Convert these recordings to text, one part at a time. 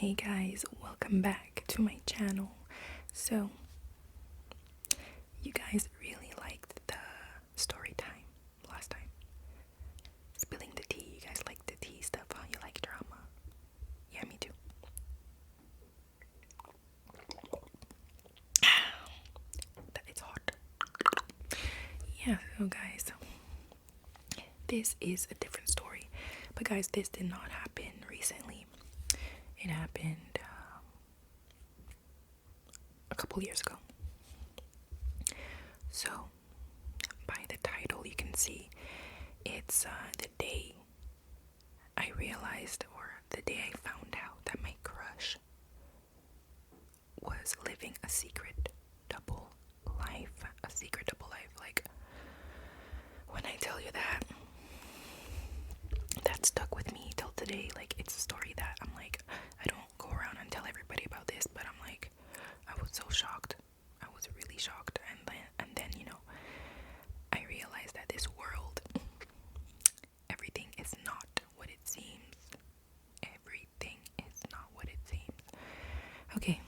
Hey guys, welcome back to my channel. So, you guys really liked the story time last time. Spilling the tea, you guys like the tea stuff, huh? You like drama. Yeah, me too. It's hot. Yeah, so guys, this is a different story. But guys, this did not happen recently. It happened a couple years ago. So, by the title, you can see it's the day I realized, or the day I found out that my crush was living a secret double life. A secret double life. Like, when I tell you that, that stuck with me till today. Like, it's a story that I'm like, I don't go around and tell everybody about this, but I'm like, I was so shocked. I was really shocked. And then, I realized that this world, everything is not what it seems. Everything is not what it seems. Okay.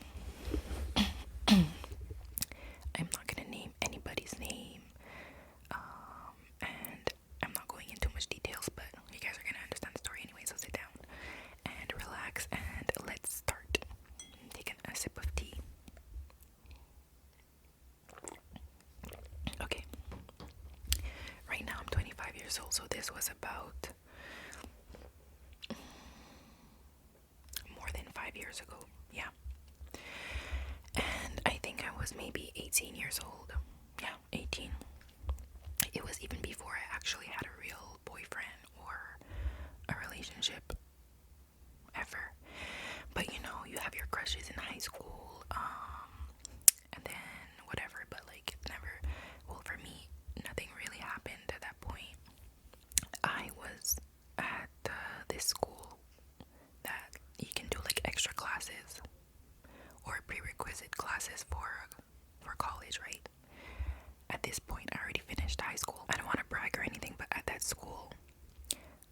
I'm not gonna name anybody's name. And I'm not going into much details, but you guys are gonna understand the story anyway, so sit down and relax and let's start. Taking a sip of tea. Okay. Right now I'm 25 years old, so this was about more than 5 years ago. Yeah. And I think I was maybe 18 years old. Yeah, 18. It was even before I actually had a real boyfriend or a relationship ever. But you have your crushes in high school, and then whatever, but like never, well, for me, nothing really happened at that point. I was at this school that you can do like extra classes or prerequisite classes for college, right? At this point, I already finished high school. I don't want to brag or anything, but at that school,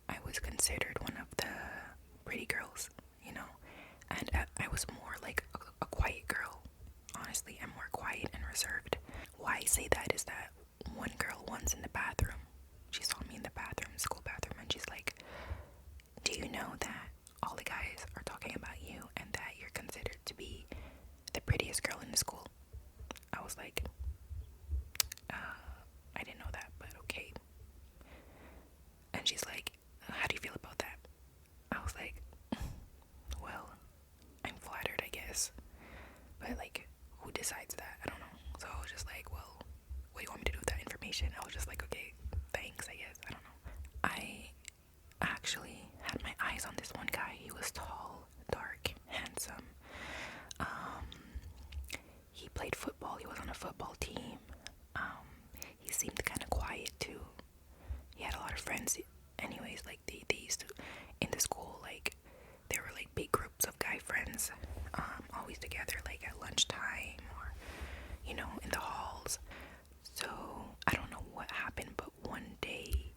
I was considered one of the pretty girls, and I was more like a quiet girl. Honestly, I'm more quiet and reserved. Why I say that is that one girl once in the bathroom, she saw me in the bathroom, school bathroom, and she's like, "Do you know that all the guys are talking about you and that you're considered to be the prettiest girl in the school?" I was like, I didn't know that, but okay. And she's like, "How do you feel about that?" I was like, well, I'm flattered, I guess. But like, who decides that? I don't know. So I was just like, well, what do you want me to do with that information? I was just like, okay, thanks, I guess. I don't know. I actually had my eyes on this one guy. He was tall, dark, handsome. He played football. He was on a football team. He seemed kind of quiet too. He had a lot of friends. Anyways, like they used to, in the school, like there were like big groups of guy friends, always together, like at lunchtime or in the halls. So I don't know what happened, but one day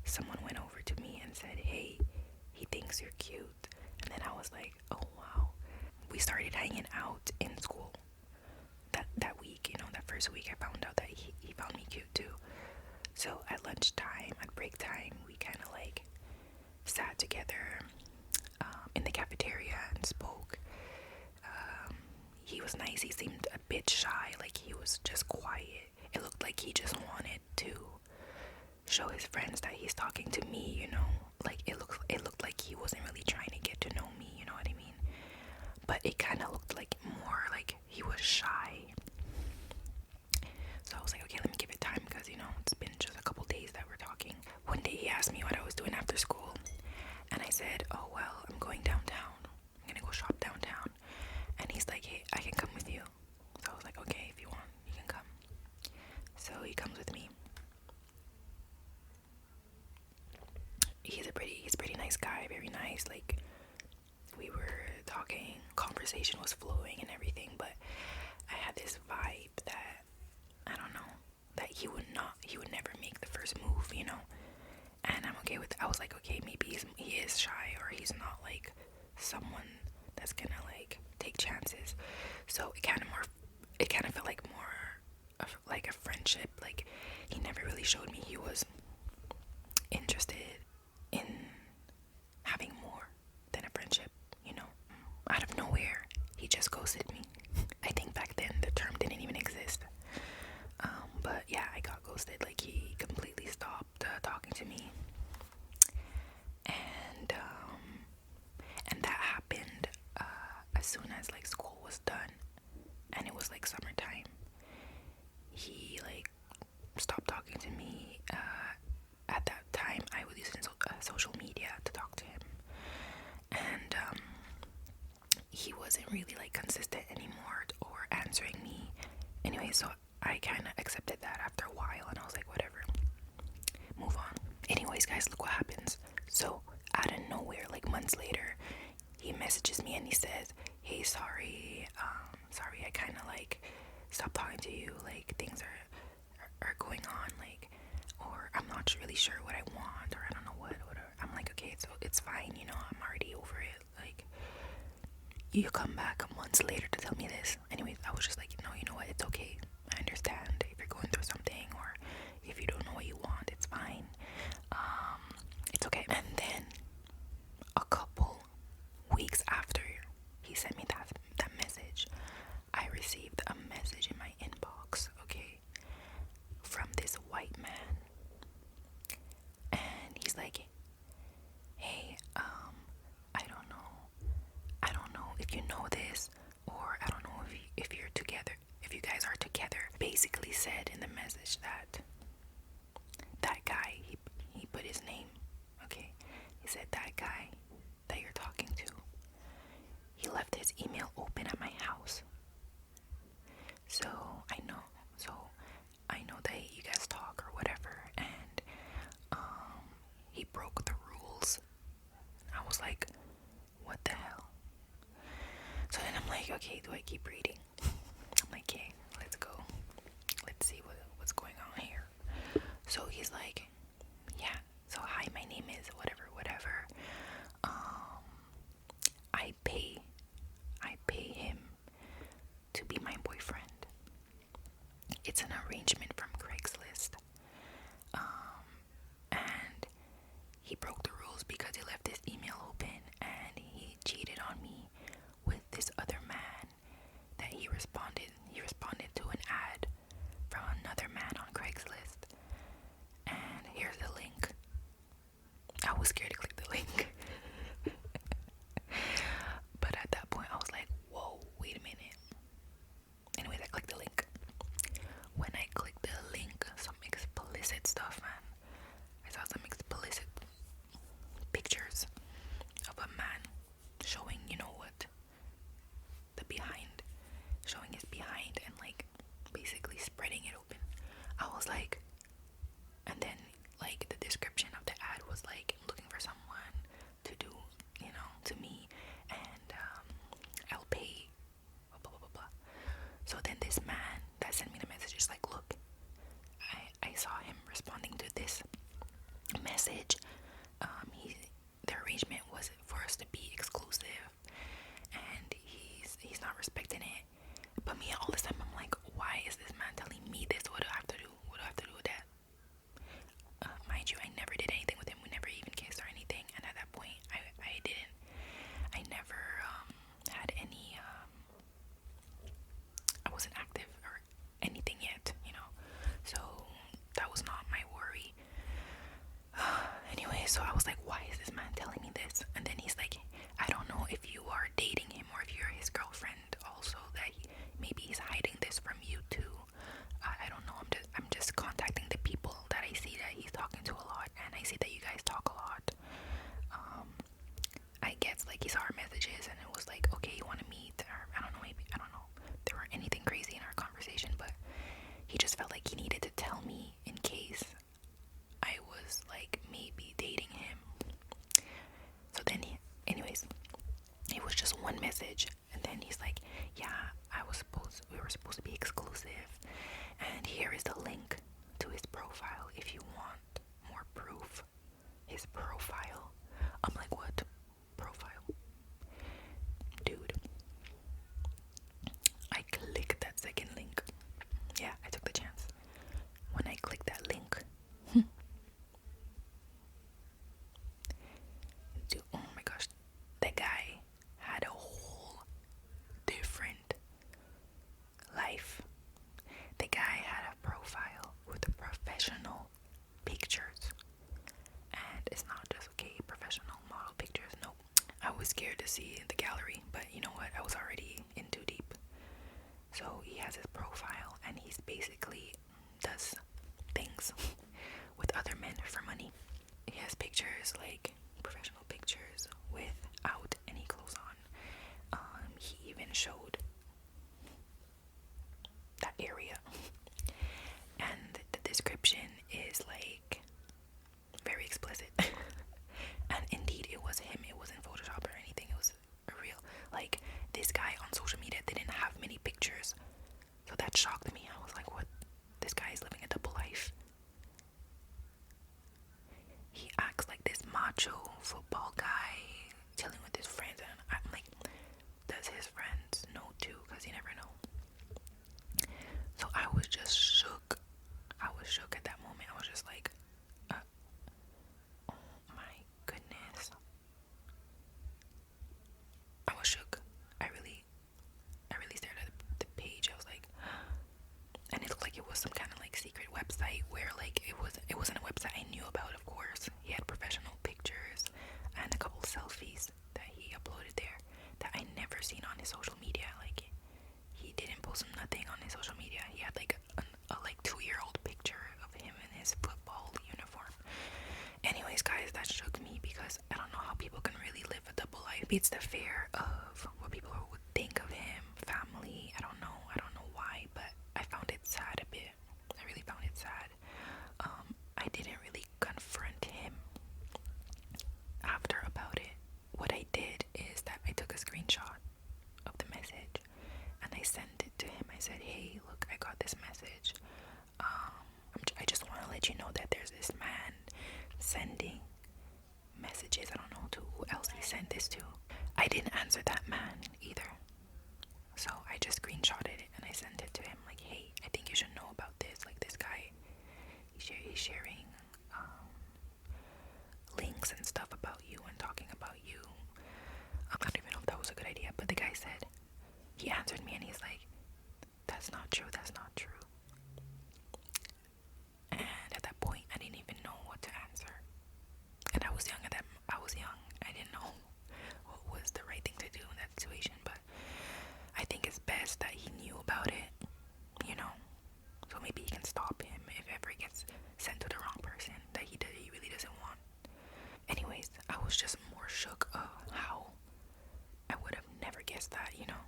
someone went over to me and said, "Hey, he thinks you're cute." And then I was like, "Oh wow." We started hanging out in school that week. That first week I found out that he found me cute too. So at lunchtime, at break time, we kind of like sat together in the cafeteria and spoke. He was nice. He seemed a bit shy, like he was just quiet. It looked like he just wanted to show his friends that he's talking to me, like it looked like he wasn't really trying to get to know me, you know what I mean? But it kind of looked like more like he was shy. So I was like, okay, let me give it time, because it's been just a couple days that we're talking. One day he asked me what I was doing after school, and I said, "Oh well, I'm going downtown. I'm gonna go shop downtown." And he's like, "Hey, I can come with you." So I was like, "Okay, if you want, you can come." So he comes with me. He's a pretty nice guy, very nice. Like, we were talking, conversation was flowing and everything, but I had this vibe that, I don't know, that he would never make the first move, and I'm okay with it. I was like, okay, maybe he is shy, or he's not like someone just gonna like take chances. So it kind of felt like more of like a friendship. Like he never really showed me he was interested in having more than a friendship, you know. Out of nowhere, he just ghosted me. I think back then the term didn't even exist. But yeah, I got ghosted. Like he completely stopped talking to me, and that happened as soon as like school was done, and it was like summertime. He like stopped talking to me. At that time, I was using social media to talk to him, and he wasn't really like consistent anymore or answering me. Anyway, so I kind of accepted that after a while, and I was like, whatever, move on. Anyways, guys, look what happens. So out of nowhere, like months later, he messages me and he says, hey, sorry, I kind of like stopped talking to you, like things are going on, like, or I'm not really sure what I want, or I don't know what, whatever. I'm like, okay, so it's fine, you know, I'm already over it. Like, you come back months later to tell me this. Anyways, I was just like, no, you know what, it's okay. I understand if you're going through something, or if you don't know what you want, it's fine. It's okay. And then a couple weeks after he sent me that message, I received a message in my inbox, okay, from this white man, and he's like, hey, I don't know if you know this, or I don't know if you're together, if you guys are together. Basically said in the message that guy, he put his name, okay, he said that guy that you're talking to, he left his email open at my house. So I know that you guys talk or whatever, and he broke the rules. I was like, what the hell? So then I'm like, okay, do I keep reading? I'm like, okay, let's go. Let's see what's going on here. So he's like, yeah, so hi, my name is whatever. I pay him to be my boyfriend. It's an arrangement from Craigslist. And he broke the rules because he left his email open, and he cheated on me with this other man that he responded to an ad from another man on Craigslist. And here's the link. I was scared to click the link. But at that point I was like, whoa, wait a minute. Anyways, I clicked the link. When I clicked the link, some explicit stuff, man. I saw some explicit pictures of a man showing, you know what, the behind, showing his behind, and like basically spreading it open. I was like, and then like the description of the ad was like, looking for someone to do, you know, to me, and I'll pay, blah blah blah blah. So then this man that sent me the message is like, look, I saw him responding to this message. The arrangement was for us to be exclusive, and he's not respecting it. But me, all this time, I'm like, why is this man telling me this? What do I have to do? What do I have to do with that? Mind you, I never did anything with him. We never even kissed or anything. And at that point, I never had any, I wasn't active or anything yet, you know. So that was not my worry. Anyway, so I was like, why is this man telling me this? And then he's like, I don't know if you are dating him or if you're his girlfriend also, that maybe he's hiding this from you too. I don't know. I'm just contacting the people that I see that he's talking to a lot, and I see that you guys talk a lot. I guess like he saw our messages and it was like, okay, you want to meet, or I don't know, maybe, I don't know, there were anything crazy in our conversation, but he just felt like he needed to tell me in case I was like maybe dating him. So then anyways, it was just one message, and then he's like, yeah, we were supposed to be exclusive, and here is the link to his profile if you want more proof. His profile. I'm like, what profile? Dude, gallery, but you know what? I was already in too deep. So he has his profile, and he's basically does things with other men for money. He has pictures, like professional pictures, without any clothes on. He even showed that area, and the description is like very explicit. And indeed, it was him. It wasn't Photoshop or anything. It was real. Like, this guy on social media didn't have many pictures, so that shocked me. I was like, what? This guy is living a double life. He acts like this macho football guy, chilling with his friends, and I'm like, does his friends know too? Because you never know. So I was just shook. I was shook at that moment. I was just like, oh my goodness. I was shook. I really stared at the page. I was like, and it looked like it was some kind of like secret website where like it wasn't a website I knew about. Of course, he had professional pictures and a couple selfies that he uploaded there that I never seen on his social media. Like, he didn't post nothing on his social media. He had like a like 2-year-old picture of him in his football uniform. Anyways, guys, that shook me because I don't know how people can really live a double life. It's the fear of what people would think of him, family. I don't know why, but I found it sad a bit. I really found it sad. I didn't really confront him after about it. What I did is that I took a screenshot of the message and I sent it to him. I said, hey, look, I got this message. I just want to let you know that there's this man sending messages. I don't know to who else he sent this to. I didn't answer that man either. So I just screenshotted it and I sent it to him like, hey, I think you should know about this. Like, this guy, he's sharing links and stuff about you and talking about you. I don't even know if that was a good idea, but the guy said, he answered me and he's like, that's not true, that's not true. And at that point, I didn't even know what to answer. And I was young at that. I was young. I didn't know what was the right thing to do in that situation. But I think it's best that he knew about it, you know. So maybe he can stop him if ever he gets sent to the wrong person that he really doesn't want. Anyways, I was just more shook of how I would have never guessed that, you know.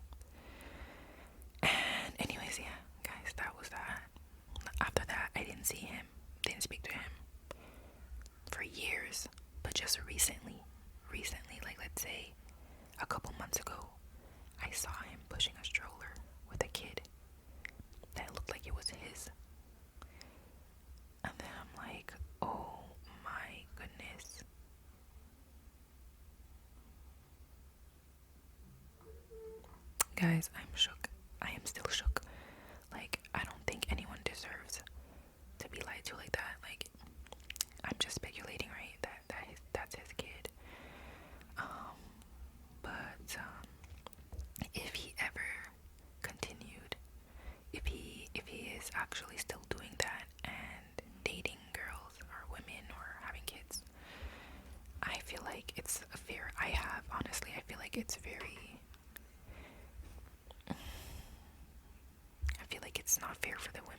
And anyways, yeah, guys, that was that. After that, I didn't see him, didn't speak to him for years. But just recently, like let's say a couple months ago, I saw him pushing a stroller with a kid that looked like it was his. And then I'm like, oh my goodness. Guys, I'm shook. I am still shook. Like, I don't think anyone deserves to be lied to like that. Like, I'm just speculating, right? That's his kid. But if he ever continued, if he is actually still doing that and dating girls or women or having kids, I feel like it's a fear I have. Honestly, I feel like it's not fair for the women.